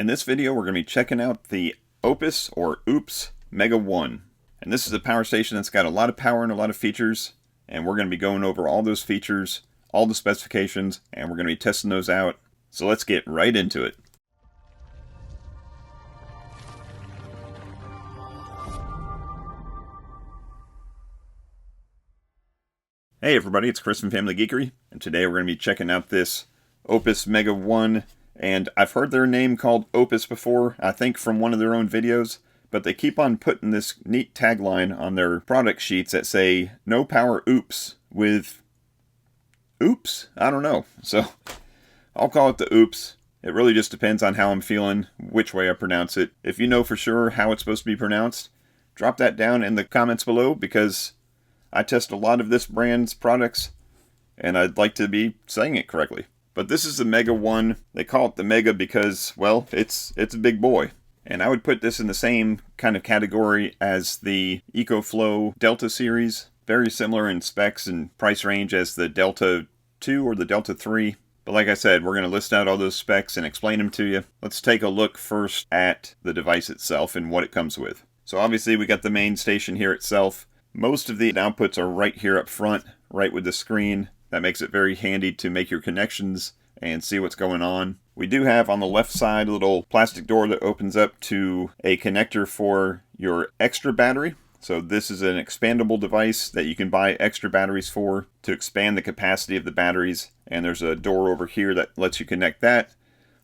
In this video, we're going to be checking out the Oupes or Oupes Mega 1. And this is a power station that's got a lot of power and a lot of features. And we're going to be going over all those features, all the specifications, and we're going to be testing those out. So let's get right into it. Hey everybody, it's Chris from Family Geekery, and today we're going to be checking out this Oupes Mega 1. And I've heard their name called Oupes before, I think from one of their own videos, but they keep on putting this neat tagline on their product sheets that say, "No power Oupes with Oops?" I don't know. So I'll call it the Oupes. It really just depends on how I'm feeling, which way I pronounce it. If you know for sure how it's supposed to be pronounced, drop that down in the comments below, because I test a lot of this brand's products, and I'd like to be saying it correctly. But this is the Mega 1. They call it the Mega because, well, it's a big boy. And I would put this in the same kind of category as the EcoFlow Delta series. Very similar in specs and price range as the Delta 2 or the Delta 3. But like I said, we're going to list out all those specs and explain them to you. Let's take a look first at the device itself and what it comes with. So obviously we got the main station here itself. Most of the outputs are right here up front, right with the screen. That makes it very handy to make your connections and see what's going on. We do have on the left side a little plastic door that opens up to a connector for your extra battery. So this is an expandable device that you can buy extra batteries for to expand the capacity of the batteries. And there's a door over here that lets you connect that.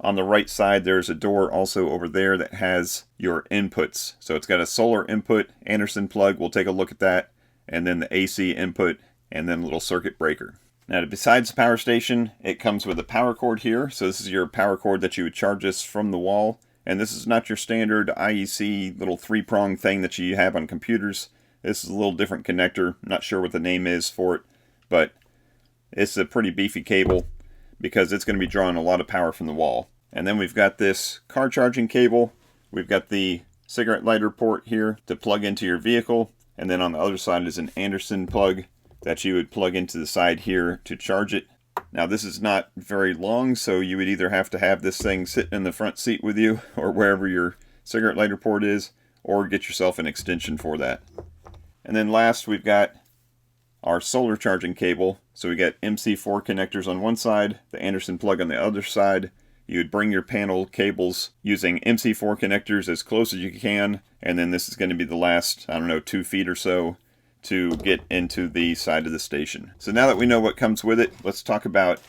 On the right side, there's a door also over there that has your inputs. So it's got a solar input, Anderson plug, we'll take a look at that, and then the AC input, and then a little circuit breaker. Now, besides the power station, it comes with a power cord here. So this is your power cord that you would charge this from the wall. And this is not your standard IEC little three-prong thing that you have on computers. This is a little different connector. I'm not sure what the name is for it, but it's a pretty beefy cable because it's going to be drawing a lot of power from the wall. And then we've got this car charging cable. We've got the cigarette lighter port here to plug into your vehicle. And then on the other side is an Anderson plug that you would plug into the side here to charge it. Now this is not very long, so you would either have to have this thing sitting in the front seat with you or wherever your cigarette lighter port is, or get yourself an extension for that. And then last we've got our solar charging cable. So we got MC4 connectors on one side, the Anderson plug on the other side. You would bring your panel cables using MC4 connectors as close as you can, and then this is going to be the last, 2 feet or so to get into the side of the station. So now that we know what comes with it, let's talk about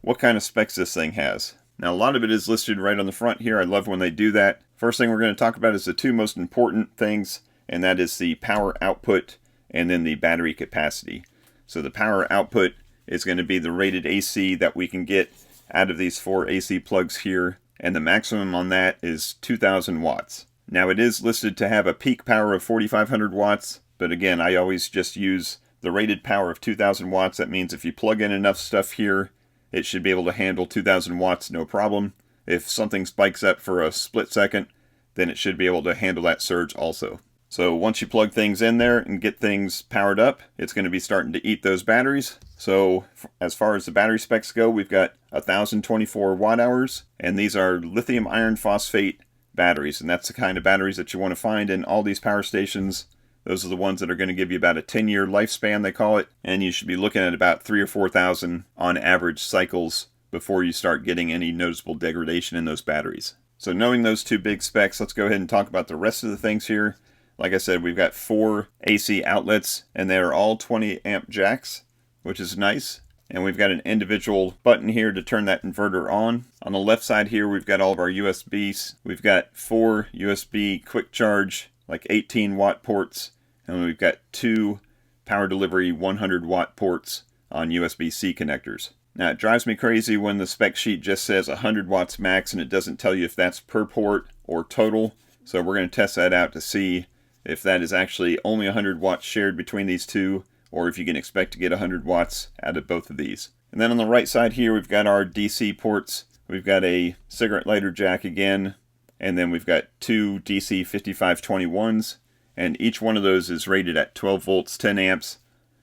what kind of specs this thing has. Now a lot of it is listed right on the front here. I love when they do that. First thing we're going to talk about is the two most important things, and that is the power output and then the battery capacity. So the power output is going to be the rated AC that we can get out of these 4 AC plugs here, and the maximum on that is 2,000 watts. Now it is listed to have a peak power of 4,500 watts, but again, I always just use the rated power of 2,000 watts. That means if you plug in enough stuff here, it should be able to handle 2,000 watts no problem. If something spikes up for a split second, then it should be able to handle that surge also. So once you plug things in there and get things powered up, it's going to be starting to eat those batteries. So as far as the battery specs go, we've got 1,024 watt hours, and these are lithium iron phosphate batteries, and that's the kind of batteries that you want to find in all these power stations. Those are the ones that are going to give you about a 10-year lifespan, they call it, and you should be looking at about 3,000 or 4,000 on average cycles before you start getting any noticeable degradation in those batteries. So knowing those two big specs, let's go ahead and talk about the rest of the things here. Like I said, we've got 4 AC outlets, and they're all 20 amp jacks, which is nice. And we've got an individual button here to turn that inverter on. On the left side here, we've got all of our USBs. We've got 4 USB quick charge, like 18 watt ports, and we've got 2 power delivery 100 watt ports on USB-C connectors. Now it drives me crazy when the spec sheet just says 100 watts max and it doesn't tell you if that's per port or total. So we're going to test that out to see if that is actually only 100 watts shared between these two, or if you can expect to get 100 watts out of both of these. And then on the right side here, we've got our DC ports. We've got a cigarette lighter jack again, and then we've got 2 DC 5521s, and each one of those is rated at 12 volts, 10 amps.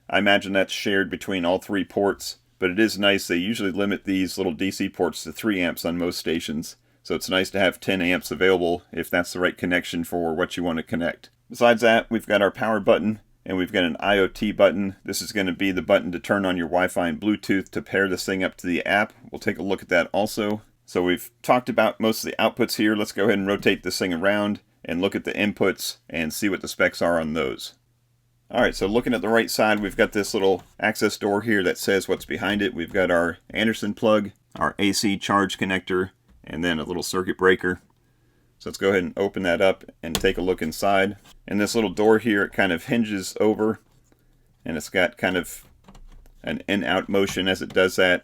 I imagine that's shared between all 3 ports, but it is nice. They usually limit these little DC ports to 3 amps on most stations, So it's nice to have 10 amps available if that's the right connection for what you want to connect. Besides that, we've got our power button and we've got an IoT button. This is going to be the button to turn on your Wi-Fi and Bluetooth to pair this thing up to the app. We'll take a look at that also. So we've talked about most of the outputs here. Let's go ahead and rotate this thing around and look at the inputs and see what the specs are on those. Alright, so looking at the right side, we've got this little access door here that says what's behind it. We've got our Anderson plug, our AC charge connector, and then a little circuit breaker. So let's go ahead and open that up and take a look inside. And this little door here, it kind of hinges over, and it's got kind of an in-out motion as it does that.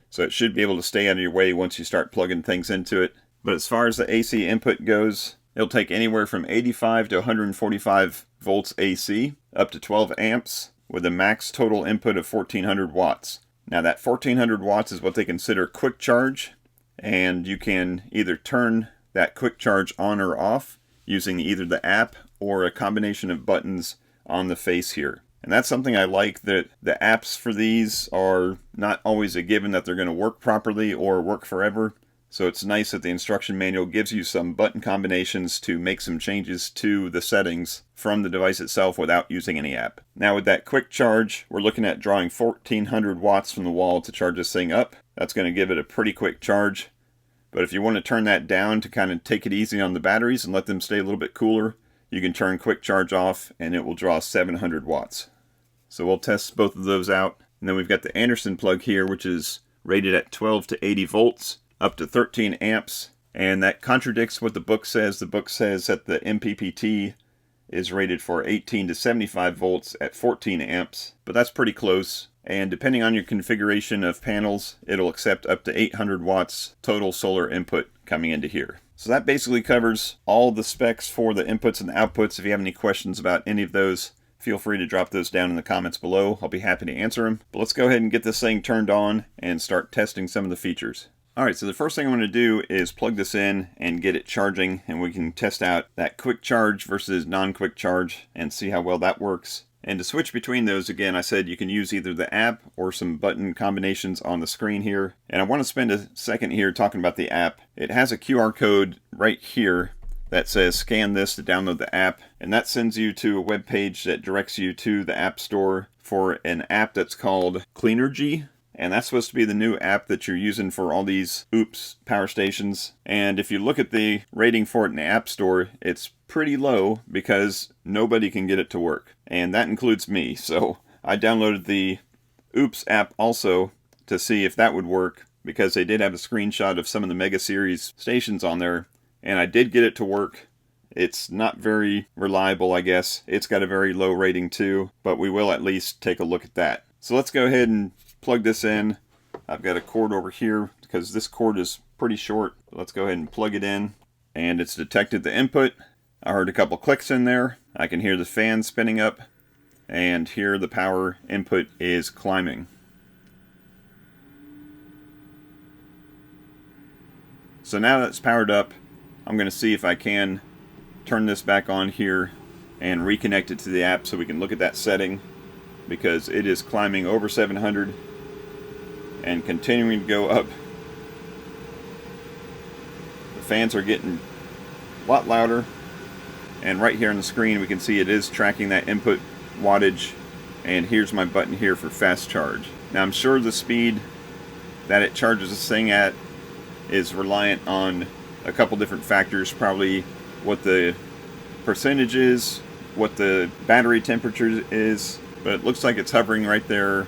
So it should be able to stay out of your way once you start plugging things into it. But as far as the AC input goes, it'll take anywhere from 85 to 145 volts AC, up to 12 amps, with a max total input of 1400 watts. Now that 1400 watts is what they consider quick charge, and you can either turn that quick charge on or off using either the app or a combination of buttons on the face here. And that's something I like, that the apps for these are not always a given that they're going to work properly or work forever. So it's nice that the instruction manual gives you some button combinations to make some changes to the settings from the device itself without using any app. Now with that quick charge, we're looking at drawing 1400 watts from the wall to charge this thing up. That's going to give it a pretty quick charge. But if you want to turn that down to kind of take it easy on the batteries and let them stay a little bit cooler, you can turn quick charge off and it will draw 700 watts. So we'll test both of those out. And then we've got the Anderson plug here, which is rated at 12 to 80 volts, up to 13 amps. And that contradicts what the book says. The book says that the MPPT is rated for 18 to 75 volts at 14 amps, but that's pretty close. And depending on your configuration of panels, it'll accept up to 800 watts total solar input coming into here. So that basically covers all the specs for the inputs and the outputs. If you have any questions about any of those, feel free to drop those down in the comments below. I'll be happy to answer them. But let's go ahead and get this thing turned on and start testing some of the features. Alright, so the first thing I'm going to do is plug this in and get it charging, and we can test out that quick charge versus non-quick charge and see how well that works. And to switch between those, again, I said you can use either the app or some button combinations on the screen here. And I want to spend a second here talking about the app. It has a QR code right here that says scan this to download the app, and that sends you to a web page that directs you to the App Store for an app that's called Cleanergy. And that's supposed to be the new app that you're using for all these Oupes power stations. And if you look at the rating for it in the App Store, it's pretty low because nobody can get it to work. And that includes me. So I downloaded the Oupes app also to see if that would work, because they did have a screenshot of some of the Mega Series stations on there. And I did get it to work. It's not very reliable, I guess. It's got a very low rating too, but we will at least take a look at that. So let's go ahead and plug this in. I've got a cord over here because this cord is pretty short. Let's go ahead and plug it in, and it's detected the input. I heard a couple clicks in there. I can hear the fan spinning up, and here the power input is climbing. So now that it's powered up, I'm going to see if I can turn this back on here and reconnect it to the app so we can look at that setting, because it is climbing over 700 and continuing to go up. The fans are getting a lot louder, and right here on the screen we can see it is tracking that input wattage, and here's my button here for fast charge. Now I'm sure the speed that it charges this thing at is reliant on a couple different factors, probably what the percentage is, what the battery temperature is, but it looks like it's hovering right there,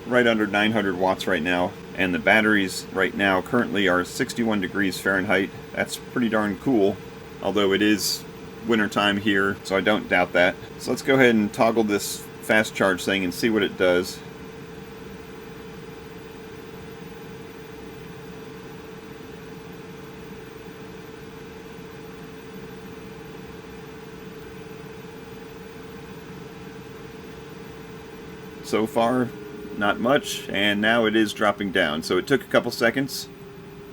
right under 900 watts right now. And the batteries right now currently are 61 degrees Fahrenheit. That's pretty darn cool, although it is wintertime here, so I don't doubt that. So let's go ahead and toggle this fast charge thing and see what it does. So far, not much, and now it is dropping down. So it took a couple seconds,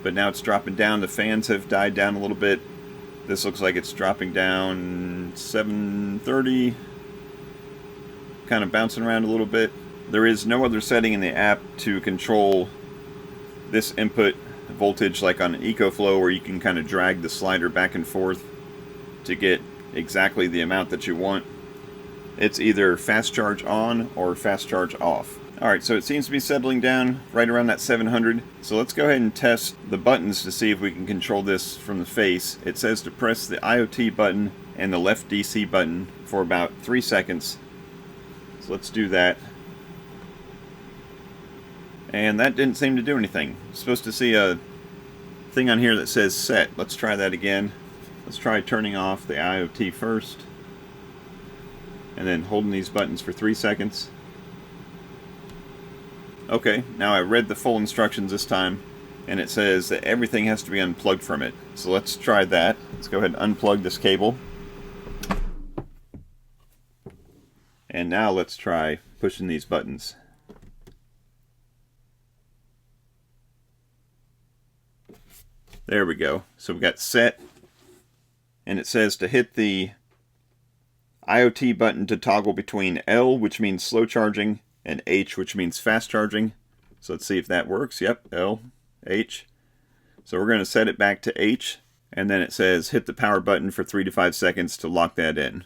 but now it's dropping down. The fans have died down a little bit. This looks like it's dropping down 730, kind of bouncing around a little bit. There is no other setting in the app to control this input voltage like on an EcoFlow, where you can kind of drag the slider back and forth to get exactly the amount that you want. It's either fast charge on or fast charge off. Alright, so it seems to be settling down right around that 700. So let's go ahead and test the buttons to see if we can control this from the face. It says to press the IoT button and the left DC button for about 3 seconds. So let's do that. And that didn't seem to do anything. I'm supposed to see a thing on here that says set. Let's try that again. Let's try turning off the IoT first, and then holding these buttons for 3 seconds. Okay, now I read the full instructions this time, and it says that everything has to be unplugged from it. So let's try that. Let's go ahead and unplug this cable. And now let's try pushing these buttons. There we go. So we got set, and it says to hit the IoT button to toggle between L, which means slow charging, and H, which means fast charging. So let's see if that works. Yep, L, H. So we're going to set it back to H, and then it says hit the power button for 3 to 5 seconds to lock that in.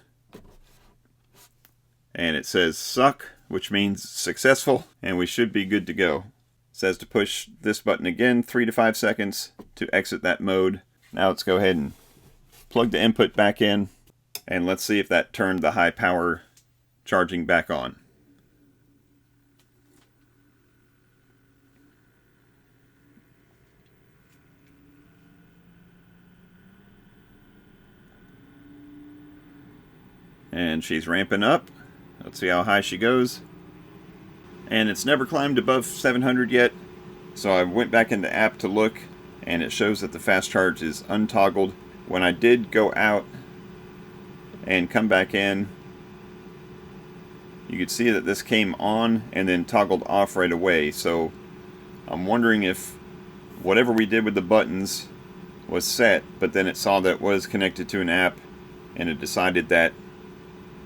And it says suck, which means successful, and we should be good to go. It says to push this button again 3 to 5 seconds to exit that mode. Now let's go ahead and plug the input back in, and let's see if that turned the high power charging back on. And she's ramping up. Let's see how high she goes. And it's never climbed above 700 yet. So I went back into app to look, and it shows that the fast charge is untoggled. When I did go out and come back in, you could see that this came on and then toggled off right away. So I'm wondering if whatever we did with the buttons was set, but then it saw that it was connected to an app, and it decided that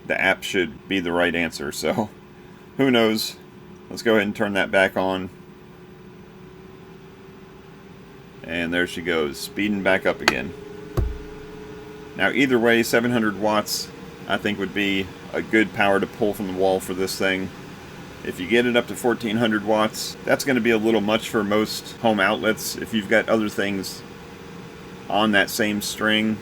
the app should be the right answer. So who knows? Let's go ahead and turn that back on. And there she goes, speeding back up again. Now either way, 700 watts I think would be a good power to pull from the wall for this thing. If you get it up to 1400 watts, that's going to be a little much for most home outlets. If you've got other things on that same string,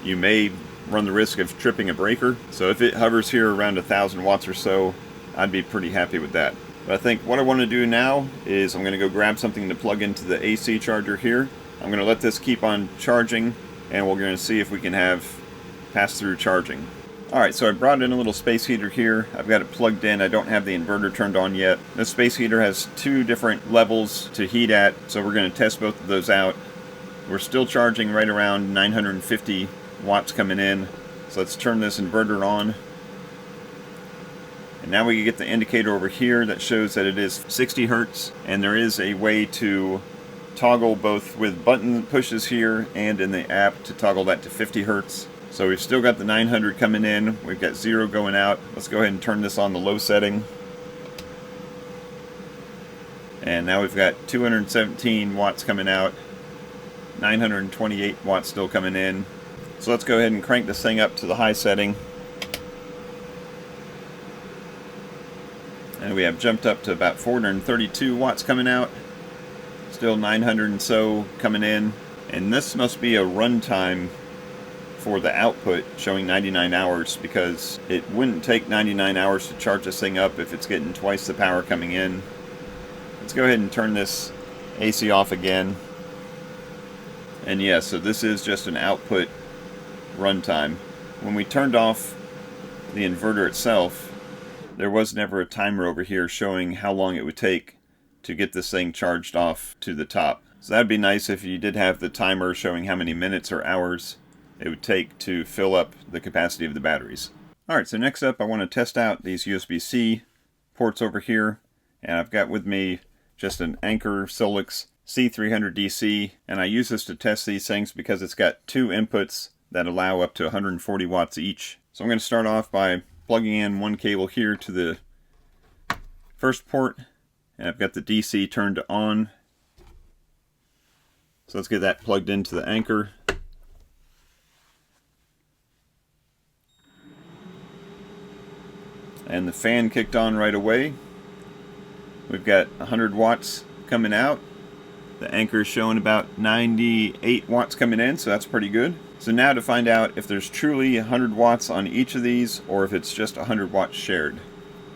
you may run the risk of tripping a breaker. So if it hovers here around 1000 watts or so, I'd be pretty happy with that. But I think what I want to do now is I'm going to go grab something to plug into the AC charger here. I'm going to let this keep on charging, and we're going to see if we can have pass-through charging. Alright, so I brought in a little space heater here. I've got it plugged in. I don't have the inverter turned on yet. This space heater has 2 different levels to heat at, so we're going to test both of those out. We're still charging right around 950 watts coming in. So let's turn this inverter on. And now we can get the indicator over here that shows that it is 60 hertz, and there is a way to toggle both with button pushes here and in the app to toggle that to 50 hertz. So we've still got the 900 coming in, we've got 0 going out. Let's go ahead and turn this on the low setting. And now we've got 217 watts coming out, 928 watts still coming in. So let's go ahead and crank this thing up to the high setting. And we have jumped up to about 432 watts coming out. Still 900 and so coming in. And this must be a runtime for the output showing 99 hours, because it wouldn't take 99 hours to charge this thing up if it's getting twice the power coming in. Let's go ahead and turn this AC off again. And yeah, so this is just an output runtime. When we turned off the inverter itself, there was never a timer over here showing how long it would take to get this thing charged off to the top. So that'd be nice if you did have the timer showing how many minutes or hours it would take to fill up the capacity of the batteries. Alright, so next up I want to test out these USB-C ports over here. And I've got with me just an Anker Solix C300DC, and I use this to test these things because it's got 2 inputs that allow up to 140 watts each. So I'm going to start off by plugging in one cable here to the first port, and I've got the DC turned on. So let's get that plugged into the anchor. And the fan kicked on right away. We've got 100 watts coming out. The anchor is showing about 98 watts coming in, so that's pretty good. So now to find out if there's truly 100 watts on each of these or if it's just 100 watts shared.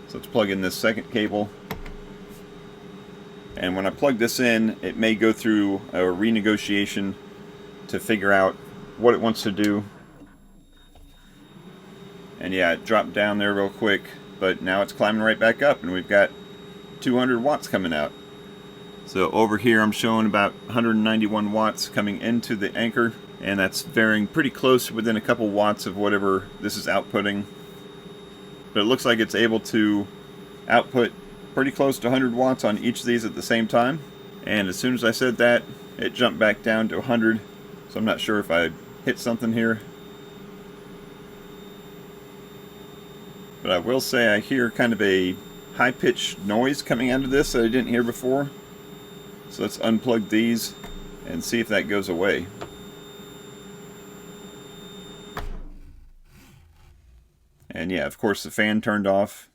So let's plug in this second cable. And when I plug this in, it may go through a renegotiation to figure out what it wants to do. And yeah, it dropped down there real quick, but now it's climbing right back up and we've got 200 watts coming out. So over here I'm showing about 191 watts coming into the anchor, and that's varying pretty close within a couple watts of whatever this is outputting. But it looks like it's able to output pretty close to 100 watts on each of these at the same time. And as soon as I said that, it jumped back down to 100. So I'm not sure if I hit something here. But I will say I hear kind of a high-pitched noise coming out of this that I didn't hear before. So let's unplug these and see if that goes away. And yeah, of course the fan turned off,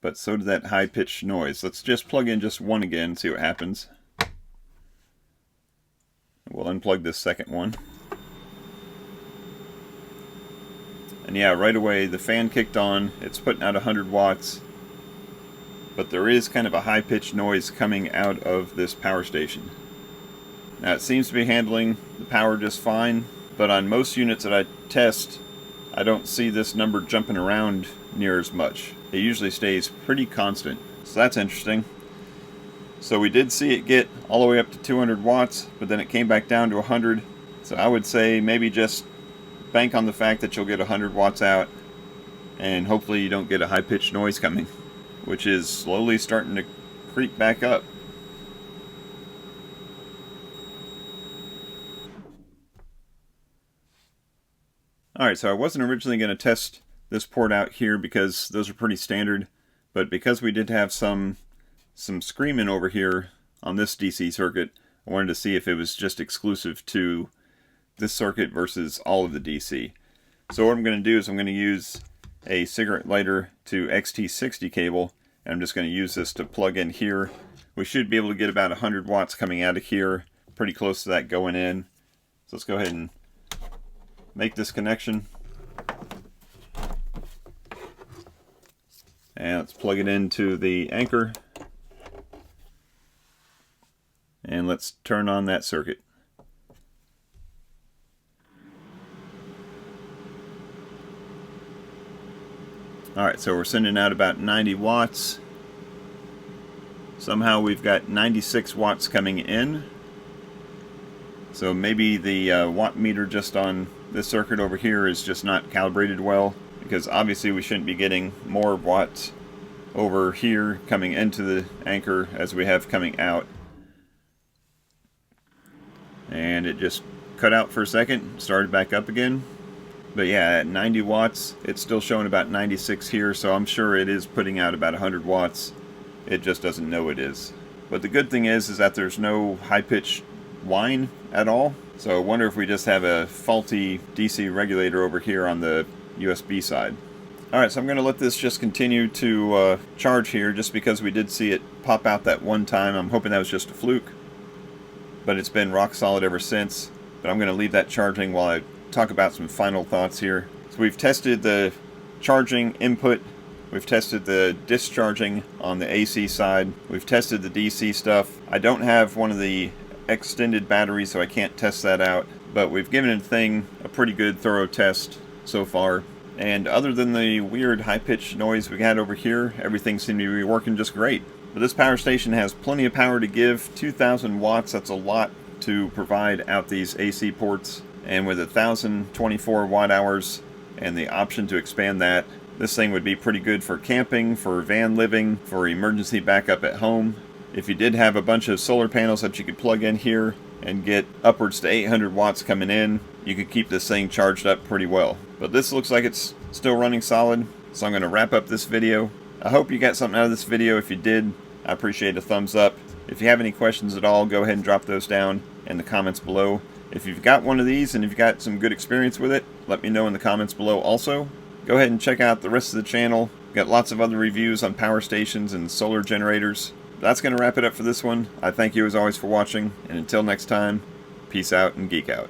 but so did that high-pitched noise. Let's just plug in just one again and see what happens. We'll unplug this second one. And yeah, right away the fan kicked on. It's putting out 100 watts. But there is kind of a high-pitched noise coming out of this power station. Now it seems to be handling the power just fine, but on most units that I test, I don't see this number jumping around near as much. It usually stays pretty constant, so that's interesting. So we did see it get all the way up to 200 watts, but then it came back down to 100. So I would say maybe just bank on the fact that you'll get 100 watts out, and hopefully you don't get a high-pitched noise coming, which is slowly starting to creep back up. Alright, so I wasn't originally going to test this port out here because those are pretty standard, but because we did have some screaming over here on this DC circuit, I wanted to see if it was just exclusive to this circuit versus all of the DC. So what I'm going to do is I'm going to use a cigarette lighter to XT60 cable, and I'm just going to use this to plug in here. We should be able to get about 100 watts coming out of here, pretty close to that going in. So let's go ahead and make this connection. And let's plug it into the anchor. And let's turn on that circuit. Alright, so we're sending out about 90 watts. Somehow we've got 96 watts coming in. So maybe the watt meter just on this circuit over here is just not calibrated well, because obviously we shouldn't be getting more watts over here coming into the anchor as we have coming out. And it just cut out for a second, started back up again. But yeah, at 90 watts, it's still showing about 96 here, so I'm sure it is putting out about 100 watts. It just doesn't know it is. But the good thing is that there's no high-pitched whine at all. So I wonder if we just have a faulty DC regulator over here on the USB side. Alright, so I'm going to let this just continue to charge here, just because we did see it pop out that one time. I'm hoping that was just a fluke. But it's been rock solid ever since. But I'm going to leave that charging while I talk about some final thoughts here. So we've tested the charging input, we've tested the discharging on the AC side, we've tested the DC stuff. I don't have one of the extended batteries, so I can't test that out, but we've given the thing a pretty good thorough test so far. And other than the weird high-pitched noise we had over here, everything seemed to be working just great. But this power station has plenty of power to give. 2,000 watts, that's a lot to provide out these AC ports. And with 1,024 watt hours and the option to expand that, this thing would be pretty good for camping, for van living, for emergency backup at home. If you did have a bunch of solar panels that you could plug in here and get upwards to 800 watts coming in, you could keep this thing charged up pretty well. But this looks like it's still running solid, so I'm going to wrap up this video. I hope you got something out of this video. If you did, I appreciate a thumbs up. If you have any questions at all, go ahead and drop those down. in the comments below. If you've got one of these and you've got some good experience with it, let me know in the comments below also. Go ahead and check out the rest of the channel. Got lots of other reviews on power stations and solar generators. That's going to wrap it up for this one. I thank you as always for watching, and until next time, peace out and geek out.